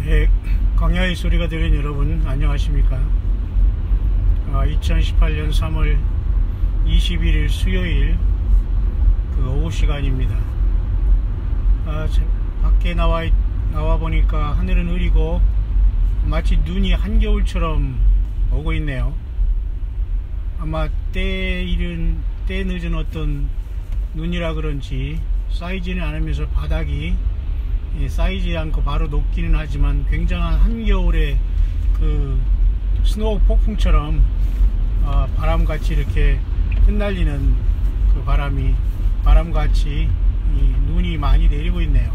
네, 광야의 소리가 들린 여러분 안녕하십니까. 2018년 3월 21일 수요일 그 오후 시간입니다. 밖에 나와 보니까 하늘은 흐리고 마치 눈이 한겨울처럼 오고 있네요. 아마 때 늦은 어떤 눈이라 그런지 쌓이지는 않으면서 바닥이 쌓이지 않고 바로 녹기는 하지만 굉장한 한겨울의 그 스노우 폭풍처럼 바람같이 이렇게 흩날리는 그 바람같이 눈이 많이 내리고 있네요.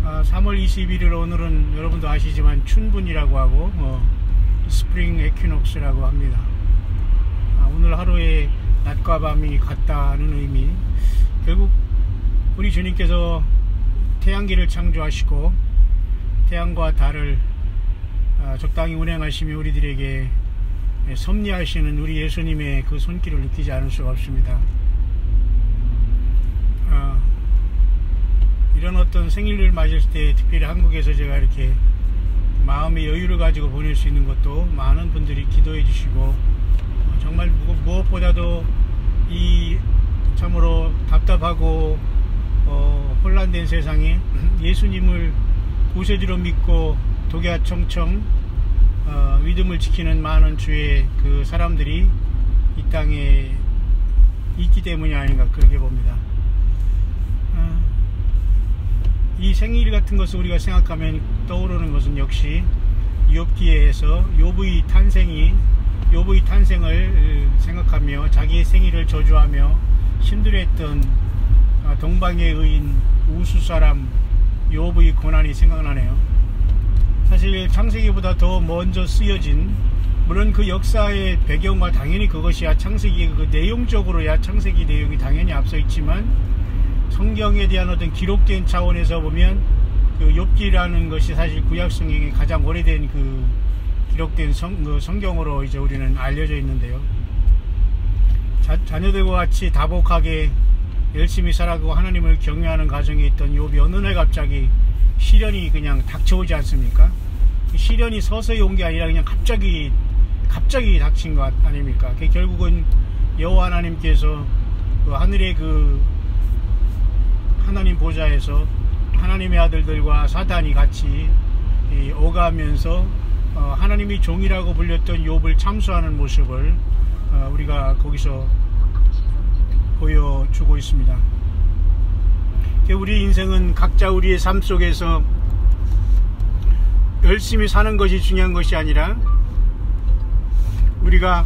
3월 21일 오늘은 여러분도 아시지만 춘분이라고 하고 스프링 에퀴녹스라고 합니다. 오늘 하루에 낮과 밤이 같다는 의미, 결국 우리 주님께서 태양계를 창조하시고 태양과 달을 적당히 운행하시며 우리들에게 섭리하시는 우리 예수님의 그 손길을 느끼지 않을 수가 없습니다. 이런 어떤 생일을 맞을 때 특별히 한국에서 제가 이렇게 마음의 여유를 가지고 보낼 수 있는 것도 많은 분들이 기도해 주시고 정말 무엇보다도 이 참으로 답답하고 혼란된 세상에 예수님을 구세주로 믿고 독야청청 믿음을 지키는 많은 주의 그 사람들이 이 땅에 있기 때문이 아닌가 그렇게 봅니다. 이 생일 같은 것을 우리가 생각하면 떠오르는 것은 역시 욥기에서 욥의 탄생을 생각하며 자기의 생일을 저주하며 힘들어했던 동방의 의인 우수사람 욥의 고난이 생각나네요. 사실 창세기보다 더 먼저 쓰여진, 물론 그 역사의 배경과 당연히 그것이야 창세기 그 내용적으로야 창세기 내용이 당연히 앞서 있지만 성경에 대한 어떤 기록된 차원에서 보면 그 욥기라는 것이 사실 구약 성경이 가장 오래된 그 기록된 성경으로 이제 우리는 알려져 있는데요. 자녀들과 같이 다복하게 열심히 살아가고 하나님을 경외하는 가정에 있던 욥이 어느 날 갑자기 시련이 그냥 닥쳐오지 않습니까? 시련이 서서히 온 게 아니라 그냥 갑자기 닥친 것 아닙니까? 결국은 여호와 하나님께서 그 하늘의 그 하나님 보좌에서 하나님의 아들들과 사단이 같이 오가면서 하나님의 종이라고 불렸던 욥을 참수하는 모습을 우리가 거기서 보여주고 있습니다. 우리 인생은 각자 우리의 삶 속에서 열심히 사는 것이 중요한 것이 아니라 우리가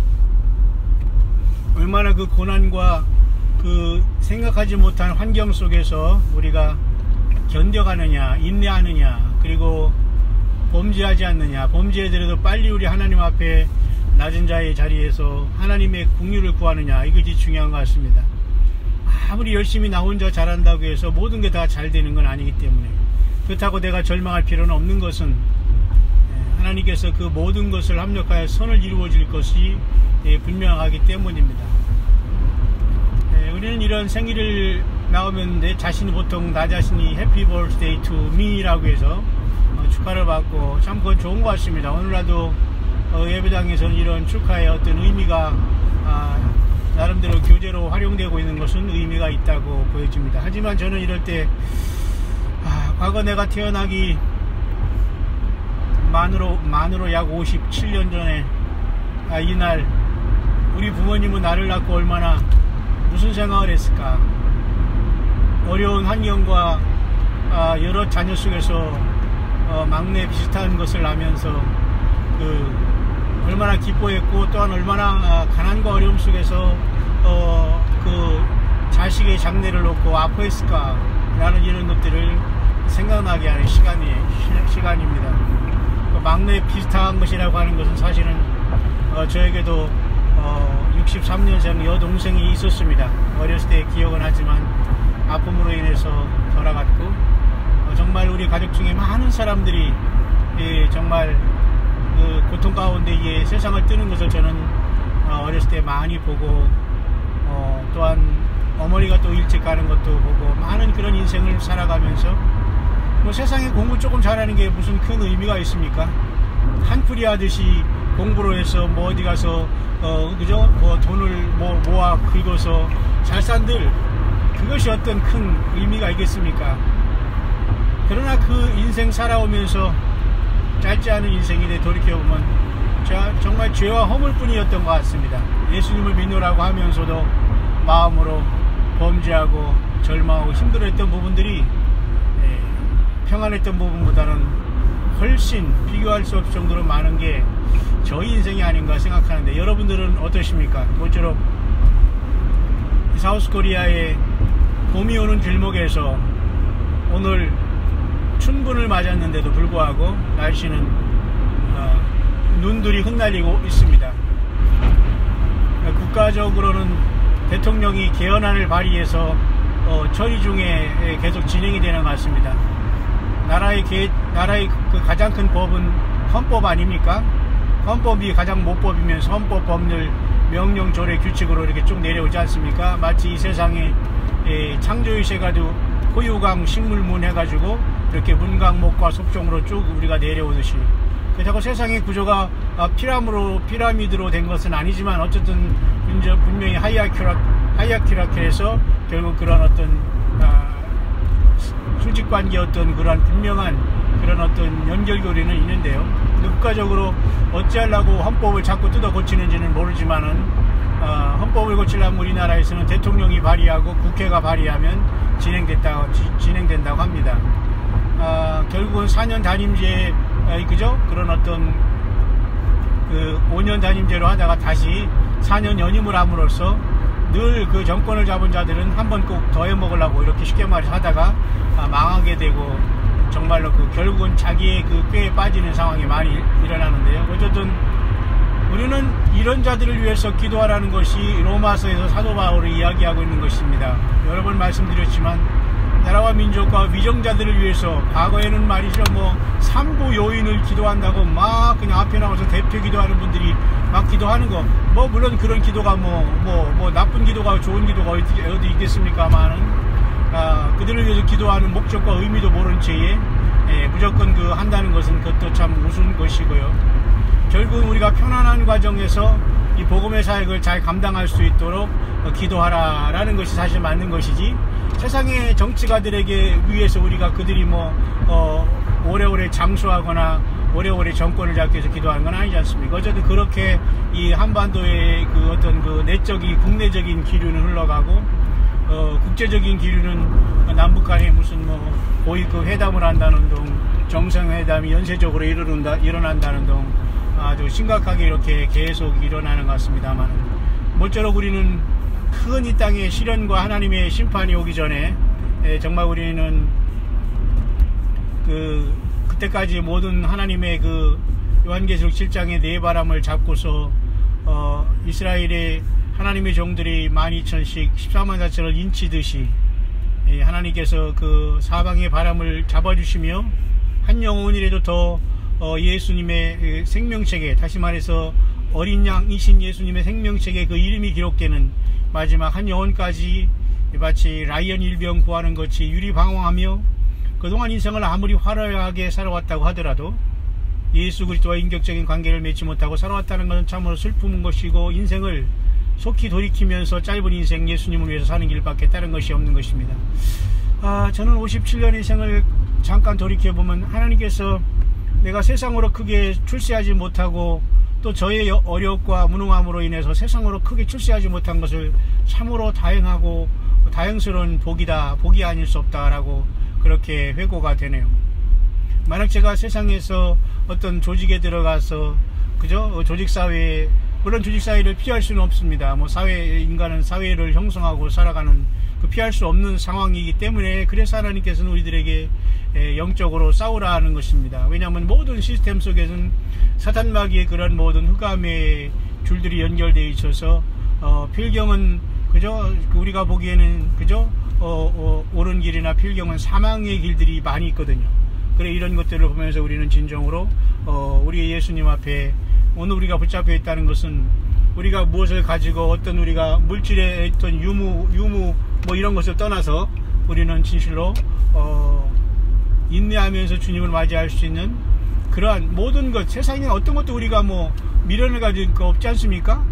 얼마나 그 고난과 그 생각하지 못한 환경 속에서 우리가 견뎌가느냐, 인내하느냐, 그리고 범죄하지 않느냐, 범죄하더라도 빨리 우리 하나님 앞에 낮은 자의 자리에서 하나님의 긍휼을 구하느냐, 이것이 중요한 것 같습니다. 아무리 열심히 나 혼자 잘한다고 해서 모든 게 다 잘 되는 건 아니기 때문에, 그렇다고 내가 절망할 필요는 없는 것은 하나님께서 그 모든 것을 합력하여 선을 이루어질 것이 분명하기 때문입니다. 우리는 이런 생일을 나오면 내 자신이 보통 나 자신이 해피 버스데이 투 미라고 해서 축하를 받고 참 그건 좋은 것 같습니다. 오늘날도 예배당에서는 이런 축하의 어떤 의미가 나름대로 교제로 활용되고 있는 것은 의미가 있다고 보여집니다. 하지만 저는 이럴 때 과거 내가 태어나기 만으로 약 57년 전에 이날 우리 부모님은 나를 낳고 얼마나 무슨 생각을 했을까. 어려운 환경과 여러 자녀 속에서 막내 비슷한 것을 낳으면서 얼마나 기뻐했고 또한 얼마나 가난과 어려움 속에서 그 자식의 장래를 놓고 아파했을까 라는 이런 것들을 생각나게 하는 시간입니다. 막내 비슷한 것이라고 하는 것은 사실은 저에게도 63년생 여동생이 있었습니다. 어렸을 때 기억은 하지만 아픔으로 인해서 돌아갔고 정말 우리 가족 중에 많은 사람들이 정말 그 고통 가운데 세상을 뜨는 것을 저는 어렸을 때 많이 보고 또한 어머니가 또 일찍 가는 것도 보고 많은 그런 인생을 살아가면서 뭐 세상에 공부 조금 잘하는 게 무슨 큰 의미가 있습니까? 한풀이 하듯이 공부로 해서 뭐 어디 가서 그죠? 뭐 돈을 모아 긁어서 잘 산들 그것이 어떤 큰 의미가 있겠습니까? 그러나 그 인생 살아오면서 짧지 않은 인생인데 돌이켜보면 제가 정말 죄와 허물뿐이었던 것 같습니다. 예수님을 믿노라고 하면서도 마음으로 범죄하고 절망하고 힘들어했던 부분들이 평안했던 부분보다는 훨씬 비교할 수 없을 정도로 많은 게 저희 인생이 아닌가 생각하는데 여러분들은 어떠십니까? 모쪼록 사우스코리아의 봄이 오는 길목에서 오늘 춘분을 맞았는데도 불구하고 날씨는 눈들이 흩날리고 있습니다. 국가적으로는 대통령이 개헌안을 발의해서 처리 중에 계속 진행이 되는 것 같습니다. 나라의 그 가장 큰 법은 헌법 아닙니까? 헌법이 가장 모법이면서 헌법 법률 명령 조례 규칙으로 이렇게 쭉 내려오지 않습니까? 마치 이 세상에 창조의 세가도 호유강 식물문 해가지고 이렇게 문강목과 속종으로 쭉 우리가 내려오듯이 그렇다고 세상의 구조가 피라미드로 된 것은 아니지만 어쨌든 분명히 하이아키라키에서 결국 그런 어떤 수직관계 어떤 그런 분명한 그런 어떤 연결고리는 있는데요. 국가적으로 어찌하려고 헌법을 자꾸 뜯어 고치는지는 모르지만은 헌법을 고치려면 우리나라에서는 대통령이 발의하고 국회가 발의하면 진행된다고 합니다. 결국은 4년 단임제 그죠? 그런 어떤 그 5년 단임제로 하다가 다시 4년 연임을 함으로써 늘 그 정권을 잡은 자들은 한 번 꼭 더 해먹으려고 이렇게 쉽게 말해서 하다가 망하게 되고 정말로 그 결국은 자기의 그 꾀에 빠지는 상황이 많이 일어나는데요. 어쨌든 우리는 이런 자들을 위해서 기도하라는 것이 로마서에서 사도 바울이 이야기하고 있는 것입니다. 여러 번 말씀드렸지만 나라와 민족과 위정자들을 위해서 과거에는 말이죠 뭐 삼부 요인을 기도한다고 막 그냥 앞에 나와서 대표 기도하는 분들이 막 기도하는 거 뭐 물론 그런 기도가 뭐 나쁜 기도가 좋은 기도가 어디 있겠습니까만은 그들을 위해서 기도하는 목적과 의미도 모른 채에 무조건 그 한다는 것은 그것도 참 우스운 것이고요. 결국 우리가 편안한 과정에서 이 복음의 사역을 잘 감당할 수 있도록 기도하라라는 것이 사실 맞는 것이지 세상의 정치가들에게 위해서 우리가 그들이 오래오래 장수하거나 오래오래 정권을 잡기 위해서 기도하는 건 아니지 않습니까? 어쨌든 그렇게 이 한반도의 그 어떤 그 내적인 국내적인 기류는 흘러가고 국제적인 기류는 남북 간에 무슨 고위 그 회담을 한다는 둥 정상회담이 연쇄적으로 일어난다는 둥 아주 심각하게 이렇게 계속 일어나는 것 같습니다만 모쪼록 우리는 큰 이 땅의 시련과 하나님의 심판이 오기 전에 정말 우리는 그때까지 모든 하나님의 그 요한계시록 7장의 네 바람을 잡고서 이스라엘의 하나님의 종들이 12,000씩 14만 4천을 인치듯이 하나님께서 그 사방의 바람을 잡아주시며 한 영혼이라도 더 예수님의 생명책에 다시 말해서 어린 양이신 예수님의 생명책에 그 이름이 기록되는 마지막 한 영혼까지 마치 라이언 일병 구하는 것이 유리방황하며 그동안 인생을 아무리 화려하게 살아왔다고 하더라도 예수 그리스도와 인격적인 관계를 맺지 못하고 살아왔다는 것은 참으로 슬픈 것이고 인생을 속히 돌이키면서 짧은 인생 예수님을 위해서 사는 길밖에 다른 것이 없는 것입니다. 저는 57년 인생을 잠깐 돌이켜보면 하나님께서 내가 세상으로 크게 출세하지 못하고 또 저의 어려움과 무능함으로 인해서 세상으로 크게 출세하지 못한 것을 참으로 다행하고 다행스러운 복이 아닐 수 없다라고 그렇게 회고가 되네요. 만약 제가 세상에서 어떤 조직에 들어가서 그죠? 조직사회에 물론 조직사회를 피할 수는 없습니다. 인간은 사회를 형성하고 살아가는 피할 수 없는 상황이기 때문에 그래서 하나님께서는 우리들에게 영적으로 싸우라는 것입니다. 왜냐하면 모든 시스템 속에서는 사탄마귀의 그런 모든 흑암의 줄들이 연결되어 있어서 필경은 그죠? 우리가 보기에는 그죠? 옳은 길이나 필경은 사망의 길들이 많이 있거든요. 그래 이런 것들을 보면서 우리는 진정으로 우리 예수님 앞에 오늘 우리가 붙잡혀 있다는 것은 우리가 무엇을 가지고 어떤 우리가 물질의 어떤 유무 이런 것을 떠나서 우리는 진실로 인내하면서 주님을 맞이할 수 있는 그러한 모든 것, 세상에 어떤 것도 우리가 뭐 미련을 가질 거 없지 않습니까?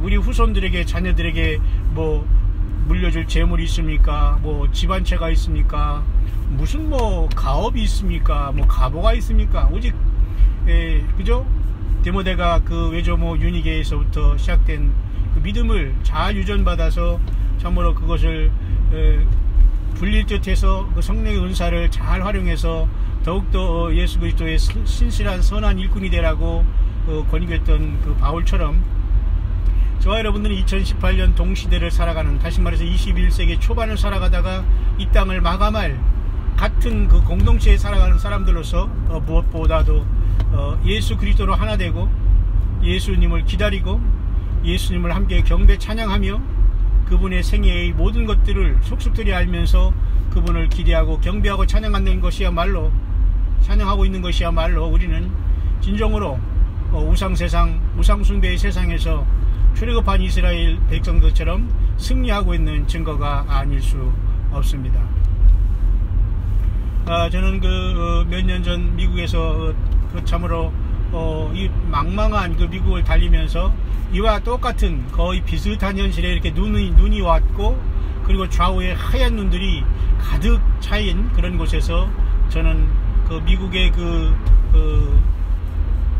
우리 후손들에게, 자녀들에게 뭐 물려줄 재물이 있습니까? 뭐 집안채가 있습니까? 무슨 뭐 가업이 있습니까? 뭐 가보가 있습니까? 오직 그죠? 디모데가 그 외조모 유니게에서부터 시작된 그 믿음을 잘 유전받아서 참으로 그것을 불릴 듯해서 그 성령의 은사를 잘 활용해서 더욱더 예수 그리스도의 신실한 선한 일꾼이 되라고 권유했던 그 바울처럼 저와 여러분들은 2018년 동시대를 살아가는, 다시 말해서 21세기 초반을 살아가다가 이 땅을 마감할 같은 그 공동체에 살아가는 사람들로서 무엇보다도 예수 그리스도로 하나 되고 예수님을 기다리고 예수님을 함께 경배 찬양하며 그분의 생애의 모든 것들을 속속들이 알면서 그분을 기대하고 경배하고 찬양하는 것이야말로, 찬양하고 있는 것이야말로 우리는 진정으로 우상세상, 우상숭배의 세상에서 출애굽한 이스라엘 백성들처럼 승리하고 있는 증거가 아닐 수 없습니다. 저는 몇 년 전 미국에서 참으로 이 망망한 그 미국을 달리면서 이와 똑같은 거의 비슷한 현실에 이렇게 눈이 왔고, 그리고 좌우에 하얀 눈들이 가득 차인 그런 곳에서 저는 그 미국의 그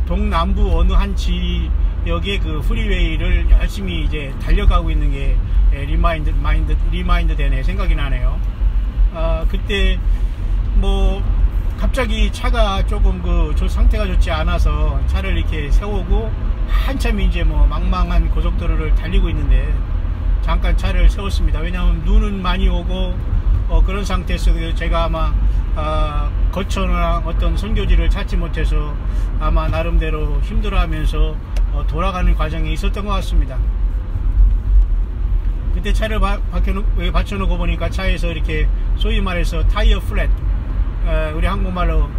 동남부 어느 한 지역의 그 프리웨이를 열심히 이제 달려가고 있는 게 리마인드 되네, 생각이 나네요. 그때 뭐 갑자기 차가 조금 저 상태가 좋지 않아서 차를 이렇게 세우고 한참 이제 뭐 망망한 고속도로를 달리고 있는데 잠깐 차를 세웠습니다. 왜냐하면 눈은 많이 오고 그런 상태에서 제가 아마 거처나 어떤 선교지를 찾지 못해서 아마 나름대로 힘들어하면서 돌아가는 과정에 있었던 것 같습니다. 그때 차를 받쳐놓고 보니까 차에서 이렇게 소위 말해서 타이어 플랫, 우리 한국말로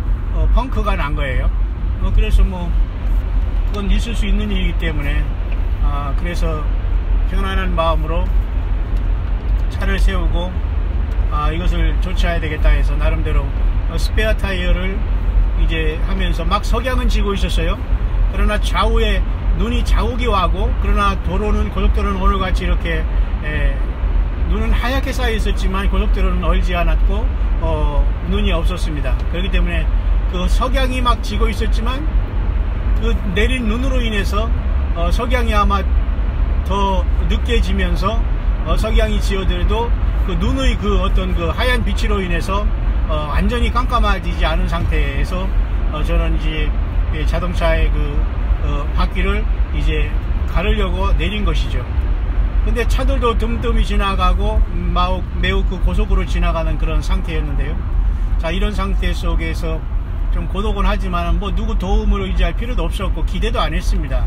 펑크가 난 거예요. 그래서 뭐 그건 있을 수 있는 일이기 때문에 그래서 편안한 마음으로 차를 세우고 이것을 조치해야 되겠다 해서 나름대로 스페어 타이어를 이제 하면서 막 석양은 지고 있었어요. 그러나 좌우에 눈이 자욱이 와고, 그러나 고속도로는 오늘같이 이렇게 눈은 하얗게 쌓여 있었지만 고속도로는 얼지 않았고 눈이 없었습니다. 그렇기 때문에 그 석양이 막 지고 있었지만 그 내린 눈으로 인해서 석양이 아마 더 늦게 지면서 석양이 지어들도 그 눈의 그 어떤 그 하얀 빛으로 인해서 완전히 깜깜해지지 않은 상태에서 저는 이제 자동차의 바퀴를 이제 가르려고 내린 것이죠. 근데 차들도 듬듬이 지나가고 매우 그 고속으로 지나가는 그런 상태였는데요. 자, 이런 상태 속에서 좀 고독은 하지만 뭐 누구 도움을 의지할 필요도 없었고 기대도 안 했습니다.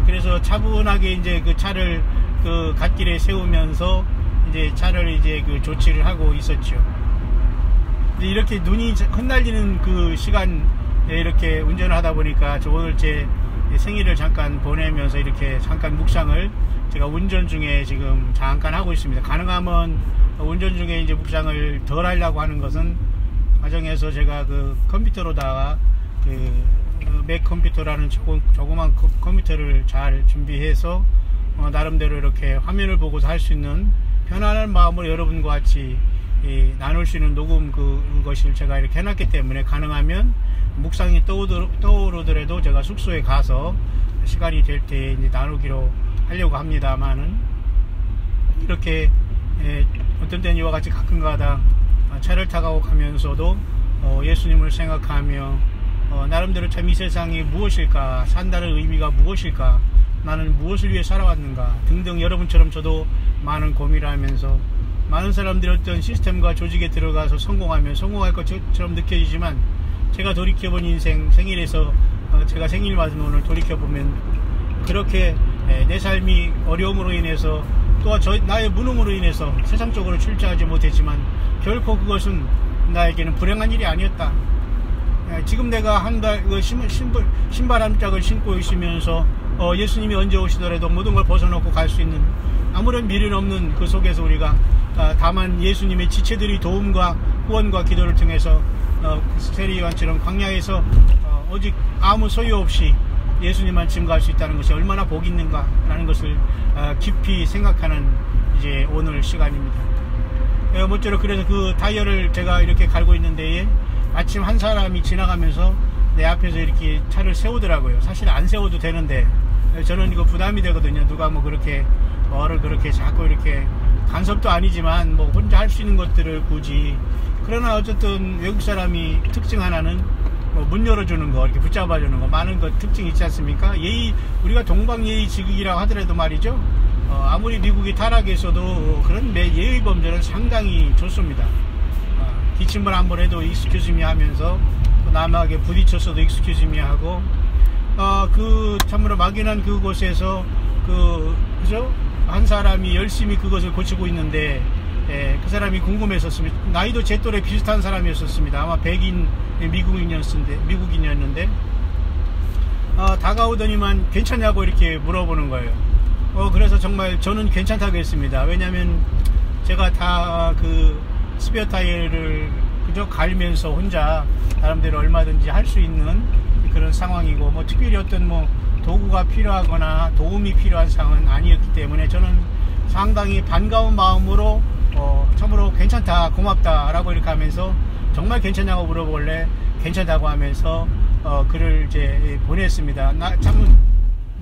그래서 차분하게 이제 그 차를 그 갓길에 세우면서 이제 차를 이제 그 조치를 하고 있었죠. 이렇게 눈이 흩날리는 그 시간에 이렇게 운전을 하다 보니까 저 오늘 제 생일을 잠깐 보내면서 이렇게 잠깐 묵상을 제가 운전 중에 지금 잠깐 하고 있습니다. 가능하면 운전 중에 이제 묵상을 덜 하려고 하는 것은 가정에서 제가 그 컴퓨터로다가 맥 컴퓨터라는 조그만 컴퓨터를 잘 준비해서 나름대로 이렇게 화면을 보고서 할 수 있는 편안한 마음으로 여러분과 같이 나눌 수 있는 녹음 그것을 제가 이렇게 해놨기 때문에 가능하면 묵상이 떠오르더라도 제가 숙소에 가서 시간이 될 때 이제 나누기로 하려고 합니다만은, 이렇게 어떤 때는 이와 같이 가끔가다 차를 타고 가면서도 예수님을 생각하며 나름대로 참 이 세상이 무엇일까, 산다는 의미가 무엇일까, 나는 무엇을 위해 살아왔는가 등등 여러분처럼 저도 많은 고민을 하면서 많은 사람들이 어떤 시스템과 조직에 들어가서 성공하면 성공할 것처럼 느껴지지만 제가 돌이켜본 인생, 생일에서 제가 생일 맞은 오늘 돌이켜보면 그렇게 내 삶이 어려움으로 인해서 또 나의 무능으로 인해서 세상적으로 출제하지 못했지만 결코 그것은 나에게는 불행한 일이 아니었다. 지금 내가 신발 한 짝을 신고 있으면서 예수님이 언제 오시더라도 모든 걸 벗어놓고 갈 수 있는 아무런 미련 없는 그 속에서 우리가 다만 예수님의 지체들이 도움과 후원과 기도를 통해서 세리요한처럼 광야에서 오직 아무 소유 없이 예수님만 증거할 수 있다는 것이 얼마나 복이 있는가 라는 것을 깊이 생각하는 이제 오늘 시간입니다. 모쪼록 그래서 그 타이어를 제가 이렇게 갈고 있는데 마침 한 사람이 지나가면서 내 앞에서 이렇게 차를 세우더라고요. 사실 안 세워도 되는데 저는 이거 부담이 되거든요. 누가 뭐 그렇게 뭐를 그렇게 자꾸 이렇게 간섭도 아니지만 뭐 혼자 할 수 있는 것들을 굳이. 그러나 어쨌든 외국 사람이 특징 하나는 뭐 문 열어주는 거, 이렇게 붙잡아주는 거, 많은 것 특징이 있지 않습니까? 예의, 우리가 동방예의지국이라고 하더라도 말이죠. 아무리 미국이 타락해서도 그런 예의 범절은 상당히 좋습니다. 기침을 한번 해도 익스큐즈미 하면서 남에게 부딪혔어도 익스큐즈미 하고, 참으로 막연한 그곳에서 그죠? 한 사람이 열심히 그것을 고치고 있는데, 그 사람이 궁금했었습니다. 나이도 제 또래 비슷한 사람이었습니다. 아마 백인 미국인이었는데, 다가오더니만 괜찮냐고 이렇게 물어보는 거예요. 그래서 정말 저는 괜찮다고 했습니다. 왜냐면 제가 다 스페어 타이어를 그저 갈면서 혼자 나름대로 얼마든지 할 수 있는 그런 상황이고, 뭐 특별히 어떤 뭐 도구가 필요하거나 도움이 필요한 상황은 아니었기 때문에 저는 상당히 반가운 마음으로 참으로 괜찮다, 고맙다 라고 이렇게 하면서 정말 괜찮냐고 물어볼래 괜찮다고 하면서 글을 이제 보냈습니다. 참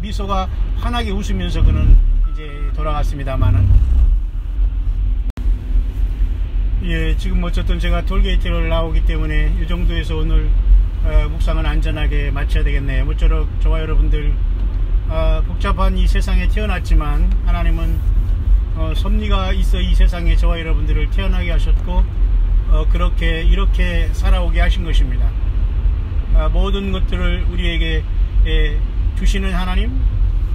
미소가 환하게 웃으면서 그는 이제 돌아갔습니다만은, 예, 지금 어쨌든 제가 톨게이트를 나오기 때문에 이 정도에서 오늘 묵상은 안전하게 마쳐야 되겠네요. 모쪼록 저와 여러분들 복잡한 이 세상에 태어났지만 하나님은 섭리가 있어 이 세상에 저와 여러분들을 태어나게 하셨고 이렇게 살아오게 하신 것입니다. 모든 것들을 우리에게 주시는 하나님,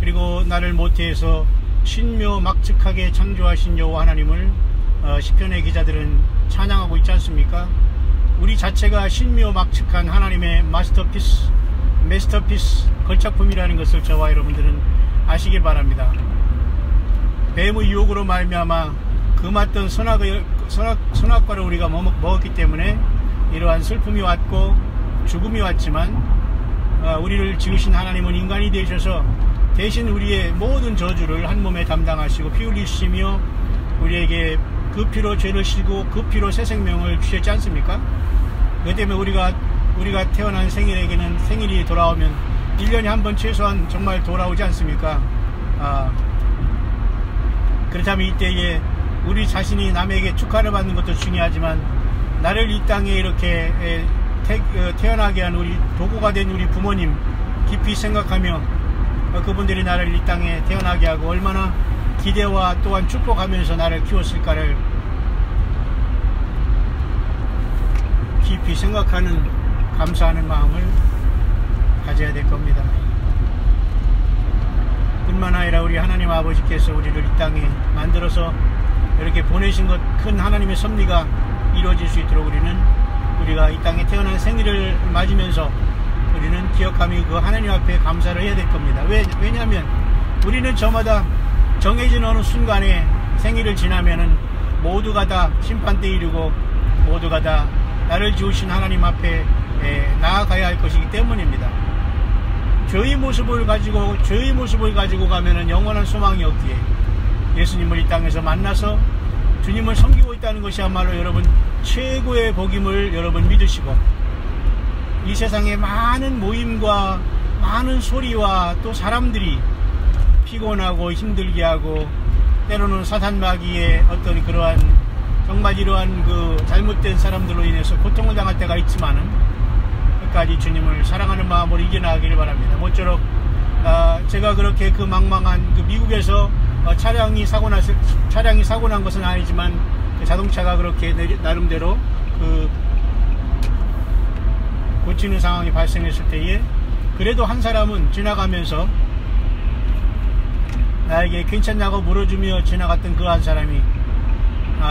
그리고 나를 모태에서 신묘막측하게 창조하신 여호와 하나님을 시편의 기자들은 찬양하고 있지 않습니까? 우리 자체가 신묘막측한 하나님의 마스터피스 걸작품이라는 것을 저와 여러분들은 아시길 바랍니다. 뱀의 유혹으로 말미암아 금았던 선악과를 우리가 먹었기 때문에 이러한 슬픔이 왔고 죽음이 왔지만, 우리를 지으신 하나님은 인간이 되셔서 대신 우리의 모든 저주를 한 몸에 담당하시고 피 흘리시며 우리에게 그 피로 죄를 씻고 그 피로 새 생명을 주셨지 않습니까? 그 때문에 우리가 태어난 생일에게는 생일이 돌아오면 1년에 한 번 최소한 정말 돌아오지 않습니까? 그렇다면 이때에 우리 자신이 남에게 축하를 받는 것도 중요하지만, 나를 이 땅에 이렇게 태어나게 한 우리 도구가 된 우리 부모님 깊이 생각하며 그분들이 나를 이 땅에 태어나게 하고 얼마나 기대와 또한 축복하면서 나를 키웠을까를 깊이 생각하는 감사하는 마음을 가져야 될 겁니다. 뿐만 아니라 우리 하나님 아버지께서 우리를 이 땅에 만들어서 이렇게 보내신 것, 큰 하나님의 섭리가 이루어질 수 있도록 우리가 이 땅에 태어난 생일을 맞으면서 우리는 기억하며 그 하나님 앞에 감사를 해야 될 겁니다. 왜냐하면 우리는 저마다 정해진 어느 순간에 생일을 지나면은 모두가 다 심판대에 이르고 모두가 다 나를 지으신 하나님 앞에 나아가야 할 것이기 때문입니다. 죄의 모습을 가지고 가면은 영원한 소망이 없기에 예수님을 이 땅에서 만나서 주님을 섬기고 있다는 것이야말로 여러분 최고의 복임을 여러분 믿으시고, 이 세상에 많은 모임과 많은 소리와 또 사람들이 피곤하고 힘들게 하고 때로는 사탄 마귀의 어떤 그러한 정말 이러한 그 잘못된 사람들로 인해서 고통을 당할 때가 있지만은 끝까지 주님을 사랑하는 마음으로 이겨나가기를 바랍니다. 모쪼록 제가 그렇게 그 망망한 그 미국에서 차량이 사고 난 것은 아니지만 그 자동차가 그렇게 나름대로 그 고치는 상황이 발생했을 때에 그래도 한 사람은 지나가면서 나에게 괜찮냐고 물어주며 지나갔던 그 한 사람이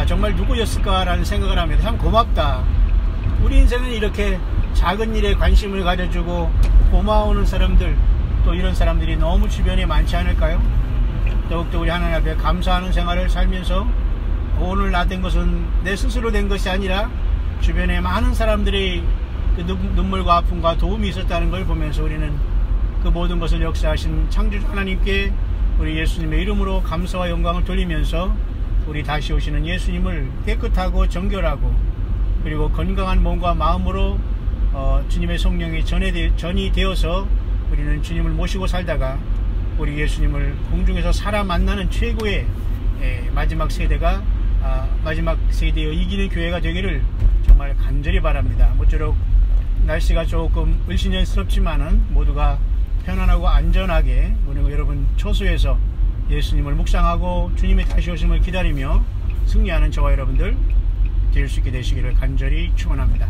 정말 누구였을까라는 생각을 합니다. 참 고맙다. 우리 인생은 이렇게 작은 일에 관심을 가져주고 고마워하는 사람들, 또 이런 사람들이 너무 주변에 많지 않을까요? 더욱더 우리 하나님 앞에 감사하는 생활을 살면서 오늘 나 된 것은 내 스스로 된 것이 아니라 주변에 많은 사람들이 그 눈물과 아픔과 도움이 있었다는 걸 보면서 우리는 그 모든 것을 역사하신 창조주 하나님께 우리 예수님의 이름으로 감사와 영광을 돌리면서 우리 다시 오시는 예수님을 깨끗하고 정결하고 그리고 건강한 몸과 마음으로 주님의 성령이 전이 되어서 우리는 주님을 모시고 살다가 우리 예수님을 공중에서 살아 만나는 최고의 마지막 세대가 마지막 세대의 이기는 교회가 되기를 정말 간절히 바랍니다. 모쪼록 날씨가 조금 을씨년스럽지만은 모두가 편안하고 안전하게 우리 여러분 초소에서 예수님을 묵상하고 주님의 다시 오심을 기다리며 승리하는 저와 여러분들 될 수 있게 되시기를 간절히 축원합니다.